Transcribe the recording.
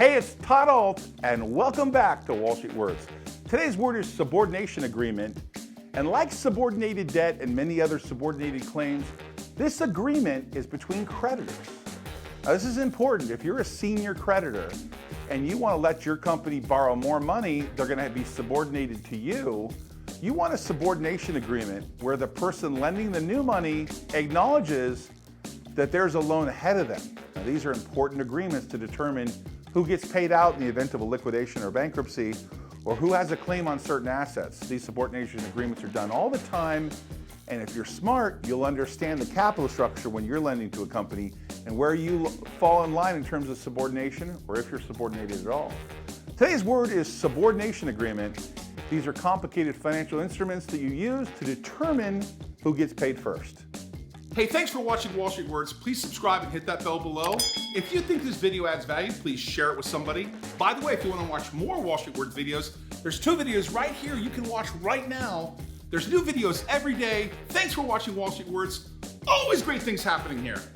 Hey, it's Todd Ault, and welcome back to Wall Street Words. Today's word is subordination agreement, and like subordinated debt and many other subordinated claims, this agreement is between creditors. Now, this is important. If you're a senior creditor and you want to let your company borrow more money, they're going to be subordinated to you. You want a subordination agreement where the person lending the new money acknowledges that there's a loan ahead of them. Now, these are important agreements to determine who gets paid out in the event of a liquidation or bankruptcy, or who has a claim on certain assets. These subordination agreements are done all the time, and if you're smart, you'll understand the capital structure when you're lending to a company and where you fall in line in terms of subordination, or if you're subordinated at all. Today's word is subordination agreement. These are complicated financial instruments that you use to determine who gets paid first. Hey, thanks for watching Wall Street Words. Please subscribe and hit that bell below. If you think this video adds value, please share it with somebody. By the way, if you want to watch more Wall Street Words videos, there's 2 videos right here you can watch right now. There's new videos every day. Thanks for watching Wall Street Words. Always great things happening here.